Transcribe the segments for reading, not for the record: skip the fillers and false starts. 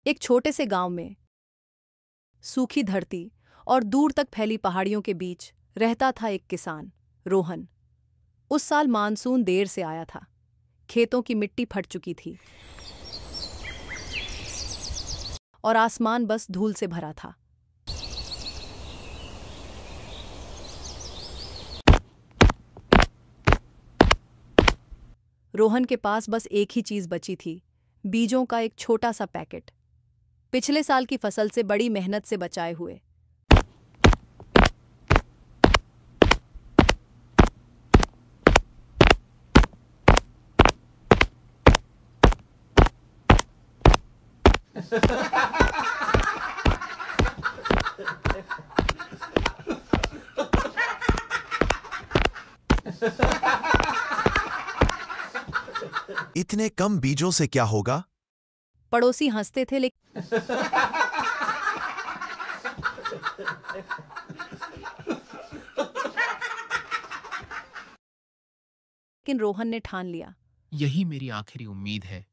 एक छोटे से गांव में सूखी धरती और दूर तक फैली पहाड़ियों के बीच रहता था एक किसान, रोहन। उस साल मानसून देर से आया था। खेतों की मिट्टी फट चुकी थी और आसमान बस धूल से भरा था। रोहन के पास बस एक ही चीज बची थी, बीजों का एक छोटा सा पैकेट, पिछले साल की फसल से बड़ी मेहनत से बचाए हुए। इतने कम बीजों से क्या होगा? पड़ोसी हंसते थे, लेकिन रोहन ने ठान लिया, यही मेरी आखिरी उम्मीद है।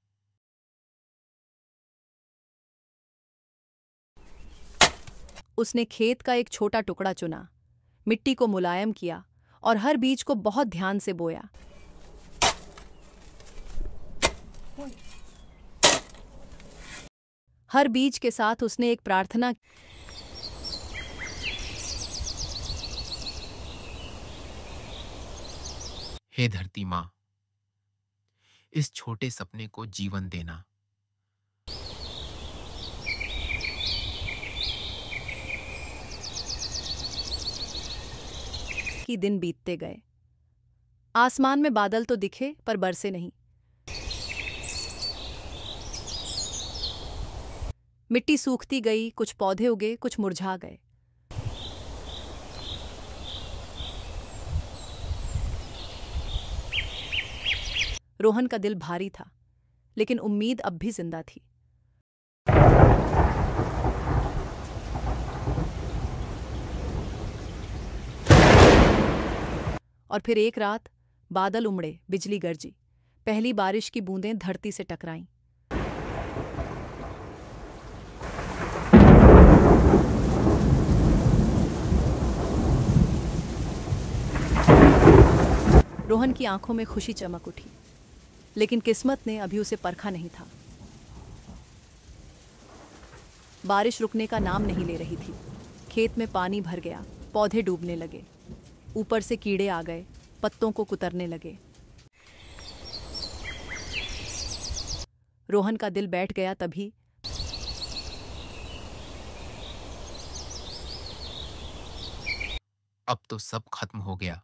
उसने खेत का एक छोटा टुकड़ा चुना, मिट्टी को मुलायम किया और हर बीज को बहुत ध्यान से बोया। हर बीज के साथ उसने एक प्रार्थना, हे धरती माँ, इस छोटे सपने को जीवन देना। कि दिन बीतते गए। आसमान में बादल तो दिखे पर बरसे नहीं। मिट्टी सूखती गई, कुछ पौधे उगे, कुछ मुरझा गए। रोहन का दिल भारी था, लेकिन उम्मीद अब भी जिंदा थी। और फिर एक रात बादल उमड़े, बिजली गरजी, पहली बारिश की बूंदें धरती से टकराईं। रोहन की आंखों में खुशी चमक उठी, लेकिन किस्मत ने अभी उसे परखा नहीं था। बारिश रुकने का नाम नहीं ले रही थी। खेत में पानी भर गया, पौधे डूबने लगे, ऊपर से कीड़े आ गए, पत्तों को कुतरने लगे। रोहन का दिल बैठ गया। तभी अब तो सब खत्म हो गया।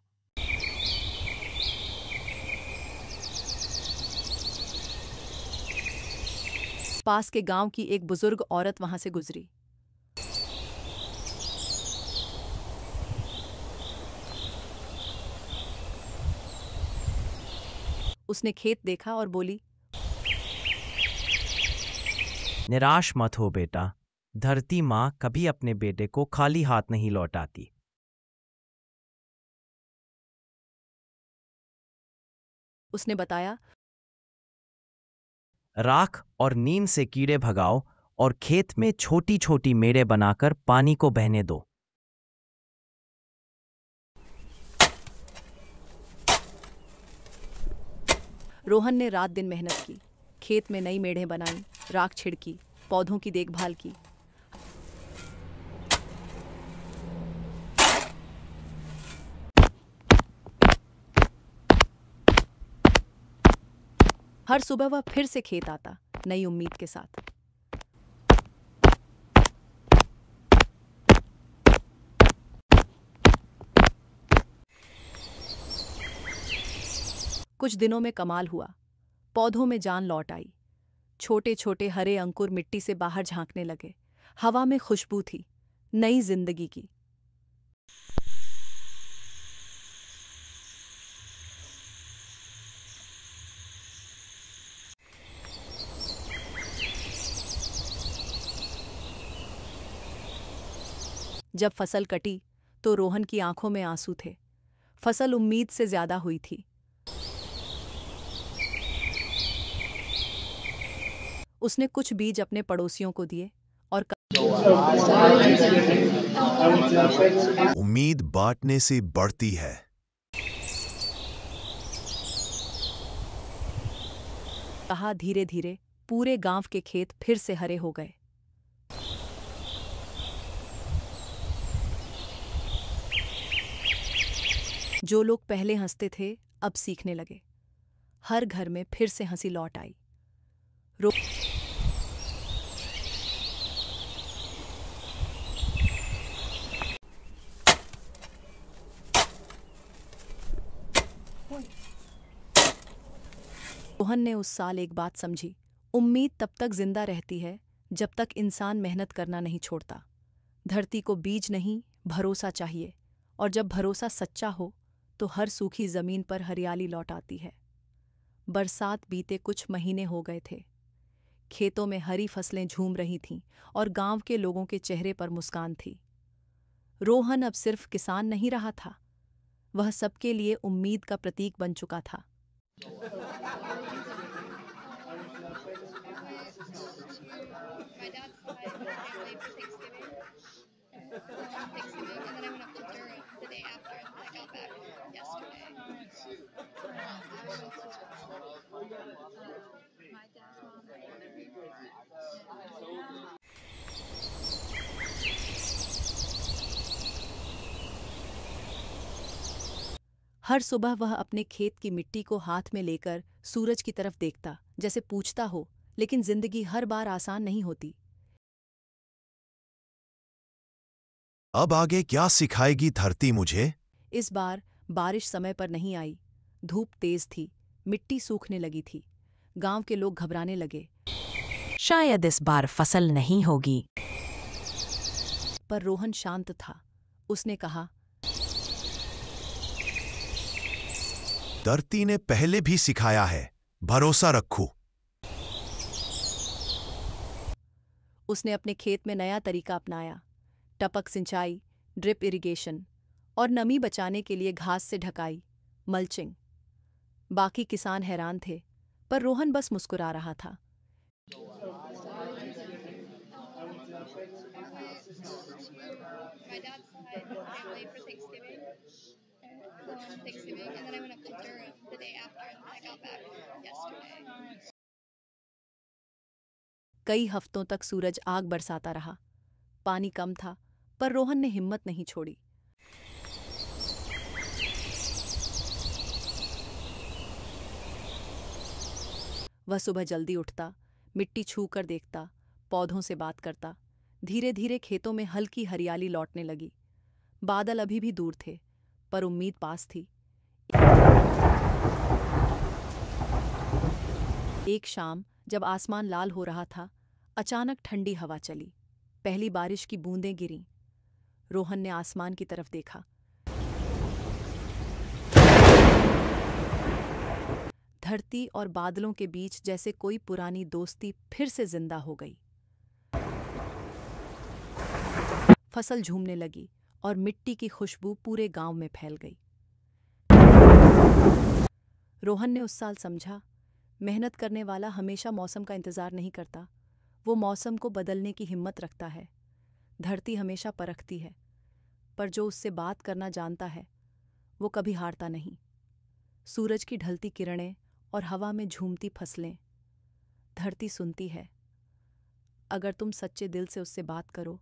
पास के गांव की एक बुजुर्ग औरत वहां से गुजरी। उसने खेत देखा और बोली, निराश मत हो बेटा, धरती माँ कभी अपने बेटे को खाली हाथ नहीं लौटाती। उसने बताया, राख और नीम से कीड़े भगाओ और खेत में छोटी छोटी मेड़े बनाकर पानी को बहने दो। रोहन ने रात दिन मेहनत की, खेत में नई मेढ़ें बनाई, राख छिड़की, पौधों की देखभाल की। हर सुबह वह फिर से खेत आता, नई उम्मीद के साथ। कुछ दिनों में कमाल हुआ, पौधों में जान लौट आई। छोटे छोटे हरे अंकुर मिट्टी से बाहर झांकने लगे। हवा में खुशबू थी, नई जिंदगी की। जब फसल कटी तो रोहन की आंखों में आंसू थे। फसल उम्मीद से ज्यादा हुई थी। उसने कुछ बीज अपने पड़ोसियों को दिए और उम्मीद बांटने से बढ़ती है। कहा, धीरे धीरे पूरे गांव के खेत फिर से हरे हो गए। जो लोग पहले हंसते थे अब सीखने लगे। हर घर में फिर से हंसी लौट आई। रोहन ने उस साल एक बात समझी, उम्मीद तब तक जिंदा रहती है जब तक इंसान मेहनत करना नहीं छोड़ता। धरती को बीज नहीं, भरोसा चाहिए, और जब भरोसा सच्चा हो तो हर सूखी जमीन पर हरियाली लौट आती है। बरसात बीते कुछ महीने हो गए थे। खेतों में हरी फसलें झूम रही थीं और गांव के लोगों के चेहरे पर मुस्कान थी। रोहन अब सिर्फ किसान नहीं रहा था, वह सबके लिए उम्मीद का प्रतीक बन चुका था। My dad's side family for Thanksgiving. Thanksgiving, and then I went up to Durham the day after, and I got back yesterday. My dad's mom. हर सुबह वह अपने खेत की मिट्टी को हाथ में लेकर सूरज की तरफ देखता, जैसे पूछता हो, लेकिन जिंदगी हर बार आसान नहीं होती। अब आगे क्या सिखाएगी धरती मुझे? इस बार बारिश समय पर नहीं आई। धूप तेज थी, मिट्टी सूखने लगी थी। गांव के लोग घबराने लगे। शायद इस बार फसल नहीं होगी। पर रोहन शांत था। उसने कहा, धरती ने पहले भी सिखाया है, भरोसा रखो। उसने अपने खेत में नया तरीका अपनाया। टपक सिंचाई, ड्रिप इरिगेशन और नमी बचाने के लिए घास से ढकाई, मल्चिंग। बाकी किसान हैरान थे, पर रोहन बस मुस्कुरा रहा था। My dad's side family for Thanksgiving. Thanksgiving, and then I went up to Durham the day after, and I got back yesterday. कई हफ्तों तक सूरज आग बरसाता रहा। पानी कम था, पर रोहन ने हिम्मत नहीं छोड़ी। वह सुबह जल्दी उठता, मिट्टी छू कर देखता, पौधों से बात करता। धीरे धीरे खेतों में हल्की हरियाली लौटने लगी। बादल अभी भी दूर थे, पर उम्मीद पास थी। एक शाम जब आसमान लाल हो रहा था, अचानक ठंडी हवा चली। पहली बारिश की बूंदें गिरीं। रोहन ने आसमान की तरफ देखा। धरती और बादलों के बीच जैसे कोई पुरानी दोस्ती फिर से जिंदा हो गई। फसल झूमने लगी और मिट्टी की खुशबू पूरे गांव में फैल गई। रोहन ने उस साल समझा, मेहनत करने वाला हमेशा मौसम का इंतजार नहीं करता, वो मौसम को बदलने की हिम्मत रखता है। धरती हमेशा परखती है, पर जो उससे बात करना जानता है, वो कभी हारता नहीं। सूरज की ढलती किरणें और हवा में झूमती फसलें। धरती सुनती है। अगर तुम सच्चे दिल से उससे बात करो